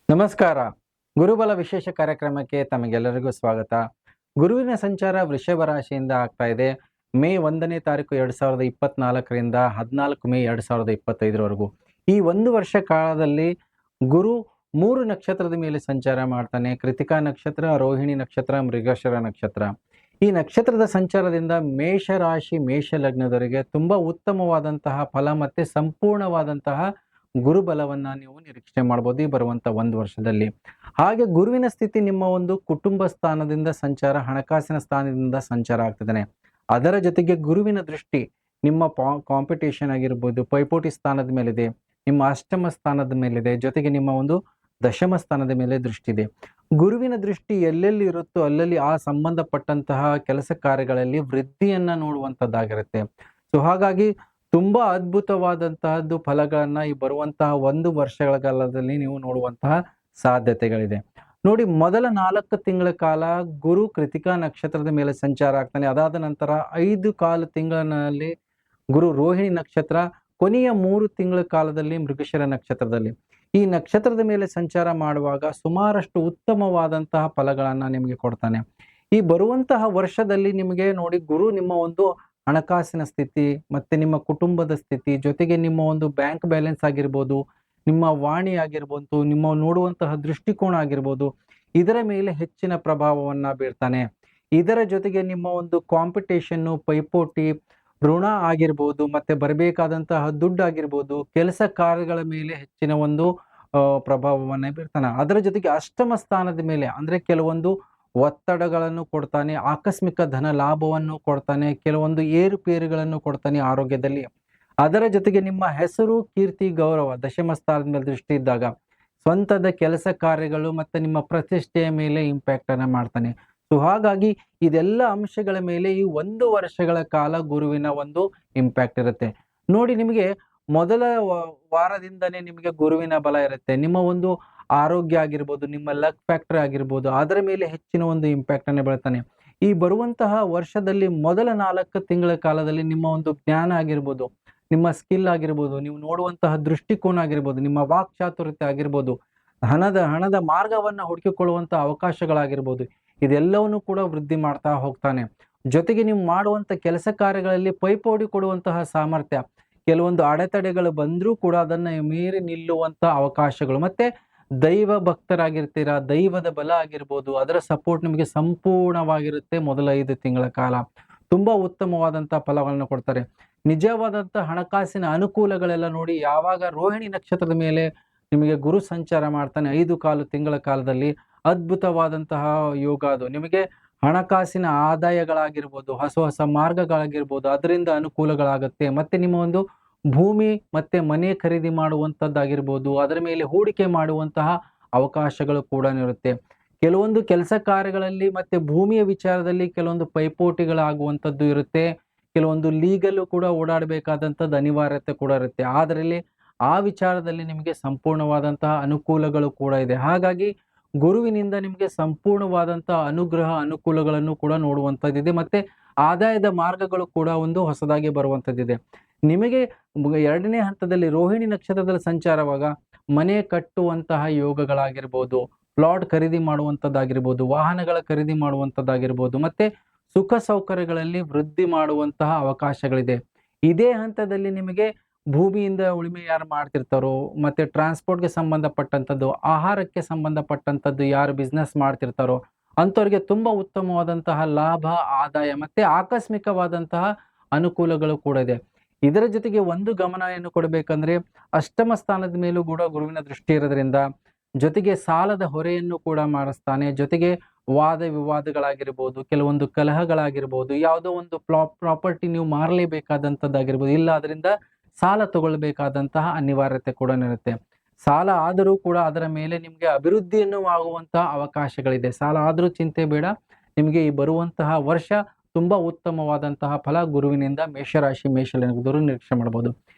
ನಮಸ್ಕಾರ. ಗುರುಬಲ ವಿಶೇಷ ಕಾರ್ಯಕ್ರಮಕ್ಕೆ ತಮಗೆಲ್ಲರಿಗೂ ಸ್ವಾಗತ. ಗುರುವಿನ ಸಂಚಾರ ವೃಷಭ ರಾಶಿಯಿಂದ ಆಗ್ತಾ ಇದೆ. ಮೇ 1ನೇ ತಾರೀಕು 2024ರಿಂದ 14 ಮೇ 2025ರವರೆಗೂ. ಈ ಒಂದು ವರ್ಷ ಕಾಲದಲ್ಲಿ ಗುರು 3 ನಕ್ಷತ್ರದ ಮೇಲೆ ಸಂಚಾರ ಮಾಡ್ತಾನೆ. ಕೃತಿಕಾ ನಕ್ಷತ್ರ, ರೋಹಿಣಿ ನಕ್ಷತ್ರ, ಮೃಗಶಿರ ನಕ್ಷತ್ರ. ಈ ನಕ್ಷತ್ರದ ಸಂಚಾರದಿಂದ ಮೇಷ ರಾಶಿ, ಮೇಷ ಲಗ್ನದವರಿಗೆ ತುಂಬಾ ಉತ್ತಮವಾದಂತಹ ಫಲ ಮತ್ತೆ ಸಂಪೂರ್ಣವಾದಂತಹ ಗುರುಬಲವನ್ನ ನೀವು ನಿರೀಕ್ಷೆ ಮಾಡ್ಬೋದು ಈ ಬರುವಂತ ಒಂದು ವರ್ಷದಲ್ಲಿ. ಹಾಗೆ ಗುರುವಿನ ಸ್ಥಿತಿ ನಿಮ್ಮ ಒಂದು ಕುಟುಂಬ ಸ್ಥಾನದಿಂದ ಸಂಚಾರ, ಹಣಕಾಸಿನ ಸ್ಥಾನದಿಂದ ಸಂಚಾರ ಆಗ್ತಿದ್ದಾನೆ. ಅದರ ಜೊತೆಗೆ ಗುರುವಿನ ದೃಷ್ಟಿ ನಿಮ್ಮ ಕಾಂಪಿಟೇಷನ್ ಆಗಿರ್ಬೋದು, ಪೈಪೋಟಿ ಸ್ಥಾನದ ಮೇಲಿದೆ, ನಿಮ್ಮ ಅಷ್ಟಮ ಸ್ಥಾನದ ಮೇಲಿದೆ, ಜೊತೆಗೆ ನಿಮ್ಮ ಒಂದು ದಶಮ ಸ್ಥಾನದ ಮೇಲೆ ದೃಷ್ಟಿ ಇದೆ. ಗುರುವಿನ ದೃಷ್ಟಿ ಎಲ್ಲೆಲ್ಲಿ ಇರುತ್ತೋ ಅಲ್ಲಲ್ಲಿ ಆ ಸಂಬಂಧಪಟ್ಟಂತಹ ಕೆಲಸ ಕಾರ್ಯಗಳಲ್ಲಿ ವೃದ್ಧಿಯನ್ನ ನೋಡುವಂತದ್ದಾಗಿರುತ್ತೆ. ಸೊ ಹಾಗಾಗಿ ತುಂಬಾ ಅದ್ಭುತವಾದಂತಹದ್ದು ಫಲಗಳನ್ನ ಈ ಬರುವಂತಹ ಒಂದು ವರ್ಷಗಳ ಕಾಲದಲ್ಲಿ ನೀವು ನೋಡುವಂತಹ ಸಾಧ್ಯತೆಗಳಿದೆ. ನೋಡಿ, ಮೊದಲ 4 ತಿಂಗಳ ಕಾಲ ಗುರು ಕೃತಿಕಾ ನಕ್ಷತ್ರದ ಮೇಲೆ ಸಂಚಾರ ಆಗ್ತಾನೆ. ಅದಾದ ನಂತರ 5 ಕಾಲು ತಿಂಗಳಿನಲ್ಲಿ ಗುರು ರೋಹಿಣಿ ನಕ್ಷತ್ರ, ಕೊನೆಯ 3 ತಿಂಗಳ ಕಾಲದಲ್ಲಿ ಮೃಗಶಿರ ನಕ್ಷತ್ರದಲ್ಲಿ. ಈ ನಕ್ಷತ್ರದ ಮೇಲೆ ಸಂಚಾರ ಮಾಡುವಾಗ ಸುಮಾರಷ್ಟು ಉತ್ತಮವಾದಂತಹ ಫಲಗಳನ್ನ ನಿಮಗೆ ಕೊಡ್ತಾನೆ. ಈ ಬರುವಂತಹ ವರ್ಷದಲ್ಲಿ ನಿಮಗೆ ನೋಡಿ, ಗುರು ನಿಮ್ಮ ಒಂದು ಹಣಕಾಸಿನ ಸ್ಥಿತಿ, ಮತ್ತೆ ನಿಮ್ಮ ಕುಟುಂಬದ ಸ್ಥಿತಿ, ಜೊತೆಗೆ ನಿಮ್ಮ ಒಂದು ಬ್ಯಾಂಕ್ ಬ್ಯಾಲೆನ್ಸ್ ಆಗಿರ್ಬೋದು, ನಿಮ್ಮ ವಾಣಿ ಆಗಿರ್ಬೋದು, ನಿಮ್ಮ ನೋಡುವಂತಹ ದೃಷ್ಟಿಕೋನ ಆಗಿರ್ಬೋದು, ಇದರ ಮೇಲೆ ಹೆಚ್ಚಿನ ಪ್ರಭಾವವನ್ನ ಬೀರ್ತಾನೆ. ಇದರ ಜೊತೆಗೆ ನಿಮ್ಮ ಒಂದು ಕಾಂಪಿಟೇಷನ್ನು, ಪೈಪೋಟಿ, ಋಣ ಆಗಿರ್ಬೋದು, ಮತ್ತೆ ಬರಬೇಕಾದಂತಹ ದುಡ್ಡು ಆಗಿರ್ಬೋದು, ಕೆಲಸ ಕಾರ್ಯಗಳ ಮೇಲೆ ಹೆಚ್ಚಿನ ಒಂದು ಪ್ರಭಾವವನ್ನ ಬೀರ್ತಾನೆ. ಅದರ ಜೊತೆಗೆ ಅಷ್ಟಮ ಸ್ಥಾನದ ಮೇಲೆ ಅಂದ್ರೆ ಕೆಲವೊಂದು ಒತ್ತಡಗಳನ್ನು ಕೊಡ್ತಾನೆ, ಆಕಸ್ಮಿಕ ಧನ ಲಾಭವನ್ನು ಕೊಡ್ತಾನೆ, ಕೆಲವೊಂದು ಏರುಪೇರುಗಳನ್ನು ಕೊಡ್ತಾನೆ ಆರೋಗ್ಯದಲ್ಲಿ. ಅದರ ಜೊತೆಗೆ ನಿಮ್ಮ ಹೆಸರು, ಕೀರ್ತಿ, ಗೌರವ ದಶಮ ಸ್ಥಾನದ ಮೇಲೆ ದೃಷ್ಟಿ ಇದ್ದಾಗ ಸ್ವಂತದ ಕೆಲಸ ಕಾರ್ಯಗಳು ಮತ್ತೆ ನಿಮ್ಮ ಪ್ರತಿಷ್ಠೆಯ ಮೇಲೆ ಇಂಪ್ಯಾಕ್ಟ್ ಅನ್ನ ಮಾಡ್ತಾನೆ. ಸೊ ಹಾಗಾಗಿ ಇದೆಲ್ಲ ಅಂಶಗಳ ಮೇಲೆ ಈ 1 ವರ್ಷಗಳ ಕಾಲ ಗುರುವಿನ ಒಂದು ಇಂಪ್ಯಾಕ್ಟ್ ಇರುತ್ತೆ. ನೋಡಿ, ನಿಮಗೆ ಮೊದಲ ವಾರದಿಂದನೇ ನಿಮಗೆ ಗುರುವಿನ ಬಲ ಇರುತ್ತೆ. ನಿಮ್ಮ ಒಂದು ಆರೋಗ್ಯ ಆಗಿರ್ಬೋದು, ನಿಮ್ಮ ಲಕ್ ಫ್ಯಾಕ್ಟರ್ ಆಗಿರ್ಬೋದು, ಅದರ ಮೇಲೆ ಹೆಚ್ಚಿನ ಒಂದು ಇಂಪ್ಯಾಕ್ಟ್ ಅನ್ನು ಬೀಳ್ತಾನೆ. ಈ ಬರುವಂತಹ ವರ್ಷದಲ್ಲಿ ಮೊದಲ 4 ತಿಂಗಳ ಕಾಲದಲ್ಲಿ ನಿಮ್ಮ ಒಂದು ಜ್ಞಾನ ಆಗಿರ್ಬೋದು, ನಿಮ್ಮ ಸ್ಕಿಲ್ ಆಗಿರ್ಬೋದು, ನೀವು ನೋಡುವಂತಹ ದೃಷ್ಟಿಕೋನ ಆಗಿರ್ಬೋದು, ನಿಮ್ಮ ವಾಕ್ ಚಾತುರ್ಯತೆ ಆಗಿರ್ಬೋದು, ಹಣದ ಮಾರ್ಗವನ್ನ ಹುಡುಕಿಕೊಳ್ಳುವಂತಹ ಅವಕಾಶಗಳಾಗಿರ್ಬೋದು, ಇದೆಲ್ಲವನ್ನು ಕೂಡ ವೃದ್ಧಿ ಮಾಡ್ತಾ ಹೋಗ್ತಾನೆ. ಜೊತೆಗೆ ನೀವು ಮಾಡುವಂತ ಕೆಲಸ ಕಾರ್ಯಗಳಲ್ಲಿ ಪೈಪೋಟಿ ಕೊಡುವಂತಹ ಸಾಮರ್ಥ್ಯ, ಕೆಲವೊಂದು ಅಡೆತಡೆಗಳು ಬಂದ್ರೂ ಕೂಡ ಅದನ್ನ ಮೀರಿ ನಿಲ್ಲುವಂತ ಅವಕಾಶಗಳು, ಮತ್ತೆ ದೈವ ಭಕ್ತರಾಗಿರ್ತೀರಾ, ದೈವದ ಬಲ ಆಗಿರ್ಬೋದು, ಅದರ ಸಪೋರ್ಟ್ ನಿಮಗೆ ಸಂಪೂರ್ಣವಾಗಿರುತ್ತೆ. ಮೊದಲ 5 ತಿಂಗಳ ಕಾಲ ತುಂಬಾ ಉತ್ತಮವಾದಂತಹ ಫಲಗಳನ್ನು ಕೊಡ್ತಾರೆ. ನಿಜವಾದಂತಹ ಹಣಕಾಸಿನ ಅನುಕೂಲಗಳೆಲ್ಲ ನೋಡಿ, ಯಾವಾಗ ರೋಹಿಣಿ ನಕ್ಷತ್ರದ ಮೇಲೆ ನಿಮಗೆ ಗುರು ಸಂಚಾರ ಮಾಡ್ತಾನೆ 5 ಕಾಲು ತಿಂಗಳ ಕಾಲದಲ್ಲಿ, ಅದ್ಭುತವಾದಂತಹ ಯೋಗ ಅದು. ನಿಮಗೆ ಹಣಕಾಸಿನ ಆದಾಯಗಳಾಗಿರ್ಬೋದು, ಹೊಸ ಹೊಸ ಮಾರ್ಗಗಳಾಗಿರ್ಬೋದು, ಅದರಿಂದ ಅನುಕೂಲಗಳಾಗುತ್ತೆ. ಮತ್ತೆ ನಿಮ್ಮ ಒಂದು ಭೂಮಿ ಮತ್ತೆ ಮನೆ ಖರೀದಿ ಮಾಡುವಂತದ್ದಾಗಿರ್ಬೋದು, ಅದರ ಮೇಲೆ ಹೂಡಿಕೆ ಮಾಡುವಂತಹ ಅವಕಾಶಗಳು ಕೂಡ ಇರುತ್ತೆ. ಕೆಲವೊಂದು ಕೆಲಸ ಕಾರ್ಯಗಳಲ್ಲಿ ಮತ್ತೆ ಭೂಮಿಯ ವಿಚಾರದಲ್ಲಿ ಕೆಲವೊಂದು ಪೈಪೋಟಿಗಳಾಗುವಂಥದ್ದು ಇರುತ್ತೆ. ಕೆಲವೊಂದು ಲೀಗಲ್ ಕೂಡ ಓಡಾಡಬೇಕಾದಂಥದ್ದು ಅನಿವಾರ್ಯತೆ ಕೂಡ ಇರುತ್ತೆ. ಅದರಲ್ಲಿ ಆ ವಿಚಾರದಲ್ಲಿ ನಿಮಗೆ ಸಂಪೂರ್ಣವಾದಂತಹ ಅನುಕೂಲಗಳು ಕೂಡ ಇದೆ. ಹಾಗಾಗಿ ಗುರುವಿನಿಂದ ನಿಮಗೆ ಸಂಪೂರ್ಣವಾದಂತಹ ಅನುಗ್ರಹ, ಅನುಕೂಲಗಳನ್ನು ಕೂಡ ನೋಡುವಂಥದ್ದಿದೆ. ಮತ್ತೆ ಆದಾಯದ ಮಾರ್ಗಗಳು ಕೂಡ ಒಂದು ಹೊಸದಾಗಿ ಬರುವಂಥದ್ದಿದೆ. ನಿಮಗೆ 2ನೇ ಹಂತದಲ್ಲಿ ರೋಹಿಣಿ ನಕ್ಷತ್ರದಲ್ಲಿ ಸಂಚಾರವಾಗ ಮನೆ ಕಟ್ಟುವಂತಹ ಯೋಗಗಳಾಗಿರ್ಬೋದು, ಪ್ಲಾಟ್ ಖರೀದಿ ಮಾಡುವಂಥದ್ದಾಗಿರ್ಬೋದು, ವಾಹನಗಳ ಖರೀದಿ ಮಾಡುವಂಥದ್ದಾಗಿರ್ಬೋದು, ಮತ್ತೆ ಸುಖ ಸೌಕರ್ಯಗಳಲ್ಲಿ ವೃದ್ಧಿ ಮಾಡುವಂತಹ ಅವಕಾಶಗಳಿದೆ. ಇದೇ ಹಂತದಲ್ಲಿ ನಿಮಗೆ ಭೂಮಿಯಿಂದ ಉಳುಮೆ ಯಾರು ಮಾಡ್ತಿರ್ತಾರೋ, ಮತ್ತೆ ಟ್ರಾನ್ಸ್‌ಪೋರ್ಟ್‌ಗೆ ಸಂಬಂಧಪಟ್ಟಂಥದ್ದು, ಆಹಾರಕ್ಕೆ ಸಂಬಂಧಪಟ್ಟಂಥದ್ದು ಯಾರು ಬಿಸ್ನೆಸ್ ಮಾಡ್ತಿರ್ತಾರೋ ಅಂಥವ್ರಿಗೆ ತುಂಬಾ ಉತ್ತಮವಾದಂತಹ ಲಾಭ, ಆದಾಯ ಮತ್ತೆ ಆಕಸ್ಮಿಕವಾದಂತಹ ಅನುಕೂಲಗಳು ಕೂಡ ಇದೆ. ಇದರ ಜೊತೆಗೆ ಒಂದು ಗಮನ ಏನು ಕೊಡಬೇಕಂದ್ರೆ, ಅಷ್ಟಮ ಸ್ಥಾನದ ಮೇಲೂ ಕೂಡ ಗುರುವಿನ ದೃಷ್ಟಿ ಇರೋದ್ರಿಂದ, ಜೊತೆಗೆ ಸಾಲದ ಹೊರೆಯನ್ನು ಕೂಡ ಮಾಡಿಸ್ತಾನೆ. ಜೊತೆಗೆ ವಾದ ವಿವಾದಗಳಾಗಿರ್ಬೋದು, ಕೆಲವೊಂದು ಕಲಹಗಳಾಗಿರ್ಬೋದು, ಯಾವುದೋ ಒಂದು ಪ್ರಾಪರ್ಟಿ ನೀವು ಮಾರಲೇಬೇಕಾದಂಥದ್ದಾಗಿರ್ಬೋದು, ಇಲ್ಲ ಅದರಿಂದ ಸಾಲ ತಗೊಳ್ಬೇಕಾದಂತಹ ಅನಿವಾರ್ಯತೆ ಕೂಡ ಇರುತ್ತೆ. ಸಾಲ ಆದರೂ ಕೂಡ ಅದರ ಮೇಲೆ ನಿಮ್ಗೆ ಅಭಿವೃದ್ಧಿಯನ್ನು ಆಗುವಂತಹ ಅವಕಾಶಗಳಿದೆ. ಸಾಲ ಆದ್ರೂ ಚಿಂತೆ ಬೇಡ. ನಿಮ್ಗೆ ಈ ಬರುವಂತಹ ವರ್ಷ ತುಂಬಾ ಉತ್ತಮವಾದಂತಹ ಫಲ ಗುರುವಿನಿಂದ ಮೇಷರಾಶಿ, ಮೇಷಲಗ್ನದವರು ನಿರೀಕ್ಷೆ ಮಾಡಬಹುದು.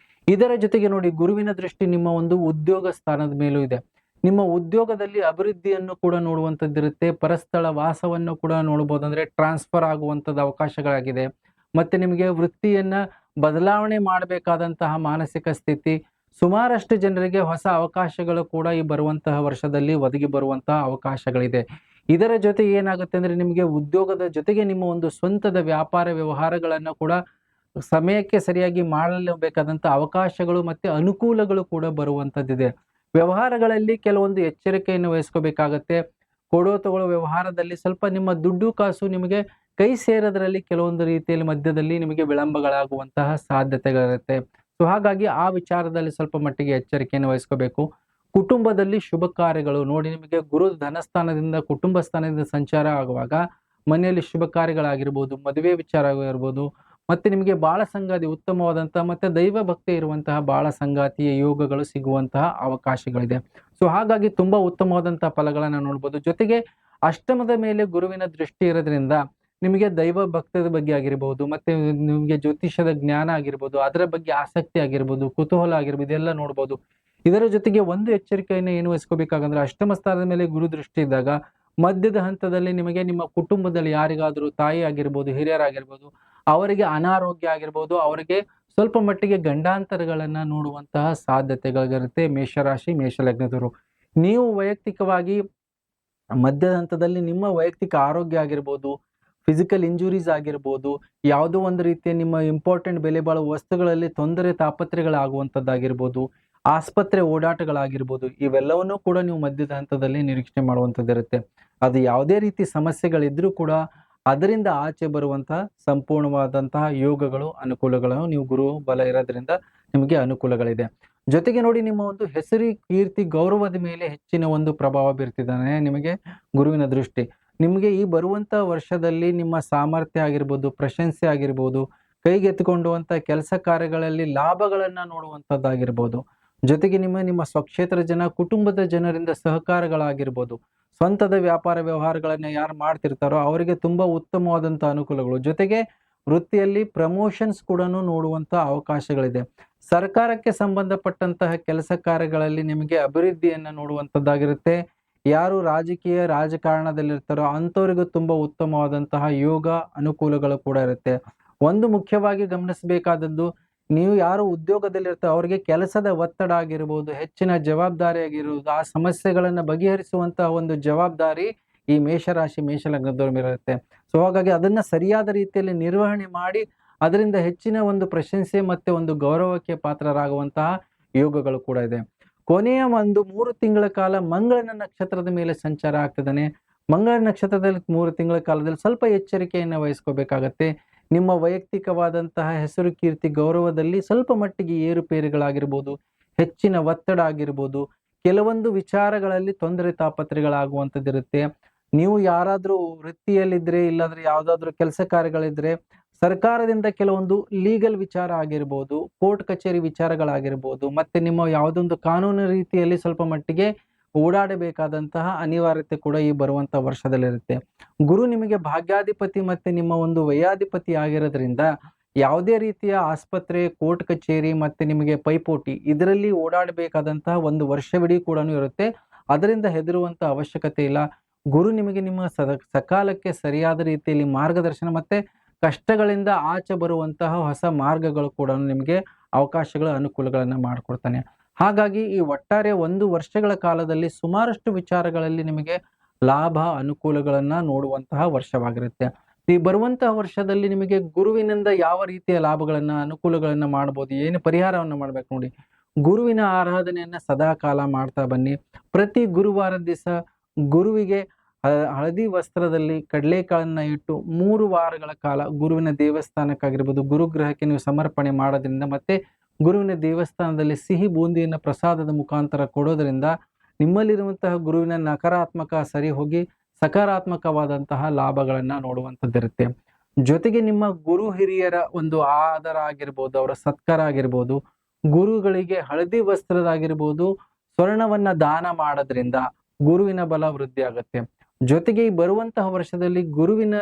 ಇದರ ಜೊತೆಗೆ ನೋಡಿ, ಗುರುವಿನ ದೃಷ್ಟಿ ನಿಮ್ಮ ಒಂದು ಉದ್ಯೋಗ ಸ್ಥಾನದ ಮೇಲೂ ಇದೆ. ನಿಮ್ಮ ಉದ್ಯೋಗದಲ್ಲಿ ಅಭಿವೃದ್ಧಿಯನ್ನು ಕೂಡ ನೋಡುವಂಥದ್ದಿರುತ್ತೆ. ಪರಸ್ಥಳ ವಾಸವನ್ನು ಕೂಡ ನೋಡಬಹುದು. ಅಂದ್ರೆ ಟ್ರಾನ್ಸ್ಫರ್ ಆಗುವಂಥದ್ದು ಅವಕಾಶಗಳಾಗಿದೆ. ಮತ್ತೆ ನಿಮಗೆ ವೃತ್ತಿಯನ್ನ ಬದಲಾವಣೆ ಮಾಡಬೇಕಾದಂತಹ ಮಾನಸಿಕ ಸ್ಥಿತಿ, ಸುಮಾರಷ್ಟು ಜನರಿಗೆ ಹೊಸ ಅವಕಾಶಗಳು ಕೂಡ ಈ ಬರುವಂತಹ ವರ್ಷದಲ್ಲಿ ಒದಗಿ ಬರುವಂತಹ ಅವಕಾಶಗಳಿದೆ. ಇದರ ಜೊತೆಗೆ ಏನಾಗುತ್ತೆ ಅಂದ್ರೆ ನಿಮಗೆ ಉದ್ಯೋಗದ ಜೊತೆಗೆ ನಿಮ್ಮ ಒಂದು ಸ್ವಂತದ ವ್ಯಾಪಾರ ವ್ಯವಹಾರಗಳನ್ನ ಕೂಡ ಸಮಯಕ್ಕೆ ಸರಿಯಾಗಿ ಮಾಡಲು ಬೇಕಾದಂತ ಅವಕಾಶಗಳು ಮತ್ತೆ ಅನುಕೂಲಗಳು ಕೂಡ ಬರುವಂತದ್ದಿದೆ. ವ್ಯವಹಾರಗಳಲ್ಲಿ ಕೆಲವೊಂದು ಎಚ್ಚರಿಕೆಯನ್ನು ವಹಿಸ್ಕೋಬೇಕಾಗತ್ತೆ. ಕೊಡೋ ತಗೊಳ್ಳೋ ವ್ಯವಹಾರದಲ್ಲಿ ಸ್ವಲ್ಪ ನಿಮ್ಮ ದುಡ್ಡು ಕಾಸು ನಿಮಗೆ ಕೈ ಸೇರೋದ್ರಲ್ಲಿ ಕೆಲವೊಂದು ರೀತಿಯಲ್ಲಿ ಮಧ್ಯದಲ್ಲಿ ನಿಮಗೆ ವಿಳಂಬಗಳಾಗುವಂತಹ ಸಾಧ್ಯತೆಗಳಿರುತ್ತೆ. ಸೊ ಹಾಗಾಗಿ ಆ ವಿಚಾರದಲ್ಲಿ ಸ್ವಲ್ಪ ಮಟ್ಟಿಗೆ ಎಚ್ಚರಿಕೆಯನ್ನು ವಹಿಸ್ಕೋಬೇಕು. ಕುಟುಂಬದಲ್ಲಿ ಶುಭ ಕಾರ್ಯಗಳು ನೋಡಿ, ನಿಮಗೆ ಗುರು ಧನಸ್ಥಾನದಿಂದ ಕುಟುಂಬ ಸ್ಥಾನದಿಂದ ಸಂಚಾರ ಆಗುವಾಗ ಮನೆಯಲ್ಲಿ ಶುಭ ಕಾರ್ಯಗಳಾಗಿರ್ಬೋದು, ಮದುವೆ ವಿಚಾರ ಆಗಿರ್ಬೋದು, ಮತ್ತೆ ನಿಮಗೆ ಬಾಳ ಸಂಗಾತಿ ಉತ್ತಮವಾದಂತಹ ಮತ್ತೆ ದೈವ ಭಕ್ತಿ ಇರುವಂತಹ ಬಾಳ ಸಂಗಾತಿಯ ಯೋಗಗಳು ಸಿಗುವಂತಹ ಅವಕಾಶಗಳಿದೆ. ಸೊ ಹಾಗಾಗಿ ತುಂಬಾ ಉತ್ತಮವಾದಂತಹ ಫಲಗಳನ್ನ ನೋಡ್ಬೋದು. ಜೊತೆಗೆ ಅಷ್ಟಮದ ಮೇಲೆ ಗುರುವಿನ ದೃಷ್ಟಿ ಇರೋದ್ರಿಂದ ನಿಮಗೆ ದೈವ ಭಕ್ತದ ಬಗ್ಗೆ ಆಗಿರ್ಬೋದು, ಮತ್ತೆ ನಿಮ್ಗೆ ಜ್ಯೋತಿಷ್ಯದ ಜ್ಞಾನ ಆಗಿರ್ಬೋದು, ಅದರ ಬಗ್ಗೆ ಆಸಕ್ತಿ ಆಗಿರ್ಬೋದು, ಕುತೂಹಲ ಆಗಿರ್ಬೋದು, ಇದೆಲ್ಲ ನೋಡ್ಬೋದು. ಇದರ ಜೊತೆಗೆ ಒಂದು ಎಚ್ಚರಿಕೆಯನ್ನು ಏನು ವಹಿಸ್ಕೋಬೇಕಾಗಂದ್ರೆ, ಅಷ್ಟಮ ಸ್ಥಾನದ ಮೇಲೆ ಗುರು ದೃಷ್ಟಿ ಇದ್ದಾಗ ಮಧ್ಯದ ಹಂತದಲ್ಲಿ ನಿಮಗೆ ನಿಮ್ಮ ಕುಟುಂಬದಲ್ಲಿ ಯಾರಿಗಾದ್ರೂ ತಾಯಿ ಆಗಿರ್ಬೋದು, ಹಿರಿಯರಾಗಿರ್ಬೋದು, ಅವರಿಗೆ ಅನಾರೋಗ್ಯ ಆಗಿರ್ಬೋದು, ಅವರಿಗೆ ಸ್ವಲ್ಪ ಮಟ್ಟಿಗೆ ಗಂಡಾಂತರಗಳನ್ನ ನೋಡುವಂತಹ ಸಾಧ್ಯತೆಗಳಿರುತ್ತೆ. ಮೇಷರಾಶಿ ಮೇಷಲಗ್ನದವರು ನೀವು ವೈಯಕ್ತಿಕವಾಗಿ ಮಧ್ಯದ ಹಂತದಲ್ಲಿ ನಿಮ್ಮ ವೈಯಕ್ತಿಕ ಆರೋಗ್ಯ ಆಗಿರ್ಬೋದು, ಫಿಸಿಕಲ್ ಇಂಜುರೀಸ್ ಆಗಿರ್ಬೋದು, ಯಾವುದೋ ಒಂದು ರೀತಿಯ ನಿಮ್ಮ ಇಂಪಾರ್ಟೆಂಟ್ ಬೆಲೆ ಬಾಳುವ ವಸ್ತುಗಳಲ್ಲಿ ತೊಂದರೆ ತಾಪತ್ರೆಗಳಾಗುವಂಥದ್ದಾಗಿರ್ಬೋದು, ಆಸ್ಪತ್ರೆ ಓಡಾಟಗಳಾಗಿರ್ಬೋದು, ಇವೆಲ್ಲವನ್ನೂ ಕೂಡ ನೀವು ಮಧ್ಯದ ಹಂತದಲ್ಲಿ ನಿರೀಕ್ಷೆ ಮಾಡುವಂಥದ್ದಿರುತ್ತೆ. ಅದು ಯಾವುದೇ ರೀತಿ ಸಮಸ್ಯೆಗಳಿದ್ರೂ ಕೂಡ ಅದರಿಂದ ಆಚೆ ಬರುವಂತಹ ಸಂಪೂರ್ಣವಾದಂತಹ ಯೋಗಗಳು, ಅನುಕೂಲಗಳು ನೀವು ಗುರು ಬಲ ಇರೋದ್ರಿಂದ ನಿಮಗೆ ಅನುಕೂಲಗಳಿದೆ. ಜೊತೆಗೆ ನೋಡಿ, ನಿಮ್ಮ ಒಂದು ಹೆಸರು, ಕೀರ್ತಿ, ಗೌರವದ ಮೇಲೆ ಹೆಚ್ಚಿನ ಒಂದು ಪ್ರಭಾವ ಬೀರ್ತಿದ್ದಾನೆ ನಿಮಗೆ ಗುರುವಿನ ದೃಷ್ಟಿ. ನಿಮಗೆ ಈ ಬರುವಂತ ವರ್ಷದಲ್ಲಿ ನಿಮ್ಮ ಸಾಮರ್ಥ್ಯ ಆಗಿರ್ಬೋದು, ಪ್ರಶಂಸೆ ಆಗಿರ್ಬೋದು, ಕೈಗೆತ್ತಿಕೊಂಡುವಂತ ಕೆಲಸ ಕಾರ್ಯಗಳಲ್ಲಿ ಲಾಭಗಳನ್ನ ನೋಡುವಂತದ್ದಾಗಿರ್ಬೋದು. ಜೊತೆಗೆ ನಿಮ್ಮ ಸ್ವಕ್ಷೇತ್ರ ಜನ, ಕುಟುಂಬದ ಜನರಿಂದ ಸಹಕಾರಗಳಾಗಿರ್ಬೋದು, ಸ್ವಂತದ ವ್ಯಾಪಾರ ವ್ಯವಹಾರಗಳನ್ನ ಯಾರು ಮಾಡ್ತಿರ್ತಾರೋ ಅವರಿಗೆ ತುಂಬಾ ಉತ್ತಮವಾದಂತ ಅನುಕೂಲಗಳು. ಜೊತೆಗೆ ವೃತ್ತಿಯಲ್ಲಿ ಪ್ರಮೋಷನ್ಸ್ ಕೂಡ ನೋಡುವಂತ ಅವಕಾಶಗಳಿದೆ. ಸರ್ಕಾರಕ್ಕೆ ಸಂಬಂಧಪಟ್ಟಂತಹ ಕೆಲಸ ಕಾರ್ಯಗಳಲ್ಲಿ ನಿಮಗೆ ಅಭಿವೃದ್ಧಿಯನ್ನ ನೋಡುವಂತದ್ದಾಗಿರುತ್ತೆ. ಯಾರು ರಾಜಕೀಯ ರಾಜಕಾರಣದಲ್ಲಿರ್ತಾರೋ ಅಂಥವರಿಗೂ ತುಂಬಾ ಉತ್ತಮವಾದಂತಹ ಯೋಗ ಅನುಕೂಲಗಳು ಕೂಡ ಇರುತ್ತೆ. ಒಂದು ಮುಖ್ಯವಾಗಿ ಗಮನಿಸಬೇಕಾದದ್ದು, ನೀವು ಯಾರು ಉದ್ಯೋಗದಲ್ಲಿರ್ತಾರೋ ಅವರಿಗೆ ಕೆಲಸದ ಒತ್ತಡ ಆಗಿರ್ಬೋದು, ಹೆಚ್ಚಿನ ಜವಾಬ್ದಾರಿ ಆಗಿರುವುದು, ಆ ಸಮಸ್ಯೆಗಳನ್ನ ಬಗೆಹರಿಸುವಂತಹ ಒಂದು ಜವಾಬ್ದಾರಿ ಈ ಮೇಷರಾಶಿ ಮೇಷಲಗ್ನದವ್ರ ಮೇಲೆ ಇರುತ್ತೆ. ಸೊ ಹಾಗಾಗಿ ಅದನ್ನ ಸರಿಯಾದ ರೀತಿಯಲ್ಲಿ ನಿರ್ವಹಣೆ ಮಾಡಿ ಅದರಿಂದ ಹೆಚ್ಚಿನ ಒಂದು ಪ್ರಶಂಸೆ ಮತ್ತೆ ಒಂದು ಗೌರವಕ್ಕೆ ಪಾತ್ರರಾಗುವಂತಹ ಯೋಗಗಳು ಕೂಡ ಇದೆ. ಕೊನೆಯ ಒಂದು 3 ತಿಂಗಳ ಕಾಲ ಮಂಗಳನ ನಕ್ಷತ್ರದ ಮೇಲೆ ಸಂಚಾರ ಆಗ್ತದಾನೆ. ಮಂಗಳ ನಕ್ಷತ್ರದಲ್ಲಿ 3 ತಿಂಗಳ ಕಾಲದಲ್ಲಿ ಸ್ವಲ್ಪ ಎಚ್ಚರಿಕೆಯನ್ನು ವಹಿಸ್ಕೋಬೇಕಾಗತ್ತೆ. ನಿಮ್ಮ ವೈಯಕ್ತಿಕವಾದಂತಹ ಹೆಸರು, ಕೀರ್ತಿ, ಗೌರವದಲ್ಲಿ ಸ್ವಲ್ಪ ಮಟ್ಟಿಗೆ ಏರುಪೇರುಗಳಾಗಿರ್ಬೋದು, ಹೆಚ್ಚಿನ ಒತ್ತಡ ಆಗಿರ್ಬೋದು, ಕೆಲವೊಂದು ವಿಚಾರಗಳಲ್ಲಿ ತೊಂದರೆ ತಾಪತ್ರೆಗಳಾಗುವಂಥದ್ದಿರುತ್ತೆ. ನೀವು ಯಾರಾದ್ರೂ ವೃತ್ತಿಯಲ್ಲಿದ್ರೆ, ಇಲ್ಲಾಂದ್ರೆ ಯಾವ್ದಾದ್ರು ಕೆಲಸ ಕಾರ್ಯಗಳಿದ್ರೆ, ಸರ್ಕಾರದಿಂದ ಕೆಲವೊಂದು ಲೀಗಲ್ ವಿಚಾರ ಆಗಿರ್ಬೋದು, ಕೋರ್ಟ್ ಕಚೇರಿ ವಿಚಾರಗಳಾಗಿರ್ಬೋದು, ಮತ್ತೆ ನಿಮ್ಮ ಯಾವುದೊಂದು ಕಾನೂನು ರೀತಿಯಲ್ಲಿ ಸ್ವಲ್ಪ ಮಟ್ಟಿಗೆ ಓಡಾಡಬೇಕಾದಂತಹ ಅನಿವಾರ್ಯತೆ ಕೂಡ ಈ ಬರುವಂತ ವರ್ಷದಲ್ಲಿರುತ್ತೆ. ಗುರು ನಿಮಗೆ ಭಾಗ್ಯಾಧಿಪತಿ ಮತ್ತೆ ನಿಮ್ಮ ಒಂದು ವ್ಯಯಾಧಿಪತಿ ಆಗಿರೋದ್ರಿಂದ ಯಾವುದೇ ರೀತಿಯ ಆಸ್ಪತ್ರೆ, ಕೋರ್ಟ್ ಕಚೇರಿ ಮತ್ತೆ ನಿಮಗೆ ಪೈಪೋಟಿ ಇದರಲ್ಲಿ ಓಡಾಡಬೇಕಾದಂತಹ ಒಂದು ವರ್ಷವಿಡೀ ಕೂಡ ಇರುತ್ತೆ. ಅದರಿಂದ ಹೆದರುವಂತ ಅವಶ್ಯಕತೆ ಇಲ್ಲ. ಗುರು ನಿಮಗೆ ನಿಮ್ಮ ಸಕಾಲಕ್ಕೆ ಸರಿಯಾದ ರೀತಿಯಲ್ಲಿ ಮಾರ್ಗದರ್ಶನ ಮತ್ತೆ ಕಷ್ಟಗಳಿಂದ ಆಚೆ ಬರುವಂತಹ ಹೊಸ ಮಾರ್ಗಗಳು ಕೂಡ ನಿಮಗೆ ಅವಕಾಶಗಳ ಅನುಕೂಲಗಳನ್ನ ಮಾಡಿಕೊಡ್ತಾನೆ. ಹಾಗಾಗಿ ಈ ಒಟ್ಟಾರೆ 1 ವರ್ಷಗಳ ಕಾಲದಲ್ಲಿ ಸುಮಾರಷ್ಟು ವಿಚಾರಗಳಲ್ಲಿ ನಿಮಗೆ ಲಾಭ ಅನುಕೂಲಗಳನ್ನ ನೋಡುವಂತಹ ವರ್ಷವಾಗಿರುತ್ತೆ. ಈ ಬರುವಂತಹ ವರ್ಷದಲ್ಲಿ ನಿಮಗೆ ಗುರುವಿನಿಂದ ಯಾವ ರೀತಿಯ ಲಾಭಗಳನ್ನ ಅನುಕೂಲಗಳನ್ನ ಮಾಡ್ಬೋದು, ಏನು ಪರಿಹಾರವನ್ನ ಮಾಡ್ಬೇಕು ನೋಡಿ. ಗುರುವಿನ ಆರಾಧನೆಯನ್ನ ಸದಾ ಕಾಲ ಮಾಡ್ತಾ ಬನ್ನಿ. ಪ್ರತಿ ಗುರುವಾರದ ದಿವಸ ಗುರುವಿಗೆ ಹಳದಿ ವಸ್ತ್ರದಲ್ಲಿ ಕಡಲೆಕಾಳನ್ನ ಇಟ್ಟು 3 ವಾರಗಳ ಕಾಲ ಗುರುವಿನ ದೇವಸ್ಥಾನಕ್ಕಾಗಿರ್ಬೋದು, ಗುರುಗ್ರಹಕ್ಕೆ ನೀವು ಸಮರ್ಪಣೆ ಮಾಡೋದ್ರಿಂದ ಮತ್ತೆ ಗುರುವಿನ ದೇವಸ್ಥಾನದಲ್ಲಿ ಸಿಹಿ ಬೂಂದಿಯನ್ನ ಪ್ರಸಾದದ ಮುಖಾಂತರ ಕೊಡೋದ್ರಿಂದ ನಿಮ್ಮಲ್ಲಿರುವಂತಹ ಗುರುವಿನ ನಕಾರಾತ್ಮಕ ಸರಿ ಹೋಗಿ ಸಕಾರಾತ್ಮಕವಾದಂತಹ ಲಾಭಗಳನ್ನ ನೋಡುವಂಥದ್ದಿರುತ್ತೆ. ಜೊತೆಗೆ ನಿಮ್ಮ ಗುರು ಹಿರಿಯರ ಒಂದು ಆದರ ಆಗಿರ್ಬೋದು, ಅವರ ಸತ್ಕಾರ ಆಗಿರ್ಬೋದು, ಗುರುಗಳಿಗೆ ಹಳದಿ ವಸ್ತ್ರದಾಗಿರ್ಬೋದು, ಸ್ವರ್ಣವನ್ನ ದಾನ ಮಾಡೋದ್ರಿಂದ ಗುರುವಿನ ಬಲ ವೃದ್ಧಿ ಆಗುತ್ತೆ. ಜೊತೆಗೆ ಈ ಬರುವಂತಹ ವರ್ಷದಲ್ಲಿ ಗುರುವಿನ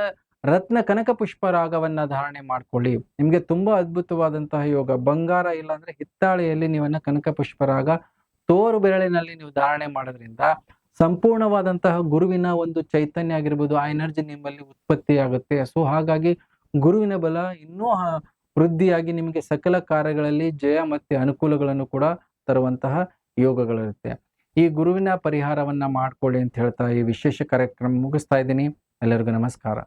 ರತ್ನ ಕನಕ ಪುಷ್ಪರಾಗವನ್ನ ಧಾರಣೆ ಮಾಡ್ಕೊಳ್ಳಿ. ನಿಮ್ಗೆ ತುಂಬಾ ಅದ್ಭುತವಾದಂತಹ ಯೋಗ. ಬಂಗಾರ ಇಲ್ಲಾಂದ್ರೆ ಹಿತ್ತಾಳೆಯಲ್ಲಿ ನೀವನ್ನ ಕನಕ ಪುಷ್ಪರಾಗ ತೋರು ಬೆರಳಿನಲ್ಲಿ ನೀವು ಧಾರಣೆ ಮಾಡೋದ್ರಿಂದ ಸಂಪೂರ್ಣವಾದಂತಹ ಗುರುವಿನ ಒಂದು ಚೈತನ್ಯ ಆಗಿರ್ಬೋದು, ಆ ಎನರ್ಜಿ ನಿಮ್ಮಲ್ಲಿ ಉತ್ಪತ್ತಿ ಆಗುತ್ತೆ. ಸೊ ಹಾಗಾಗಿ ಗುರುವಿನ ಬಲ ಇನ್ನೂ ವೃದ್ಧಿಯಾಗಿ ನಿಮಗೆ ಸಕಲ ಕಾರ್ಯಗಳಲ್ಲಿ ಜಯ ಮತ್ತೆ ಅನುಕೂಲಗಳನ್ನು ಕೂಡ ತರುವಂತಹ ಯೋಗಗಳಿರುತ್ತೆ. ಈ ಗುರುವಿನ ಪರಿಹಾರವನ್ನ ಮಾಡ್ಕೊಳ್ಳಿ ಅಂತ ಹೇಳ್ತಾ ಈ ವಿಶೇಷ ಕಾರ್ಯಕ್ರಮ ಮುಗಿಸ್ತಾ ಇದ್ದೀನಿ. ಎಲ್ಲರಿಗೂ ನಮಸ್ಕಾರ.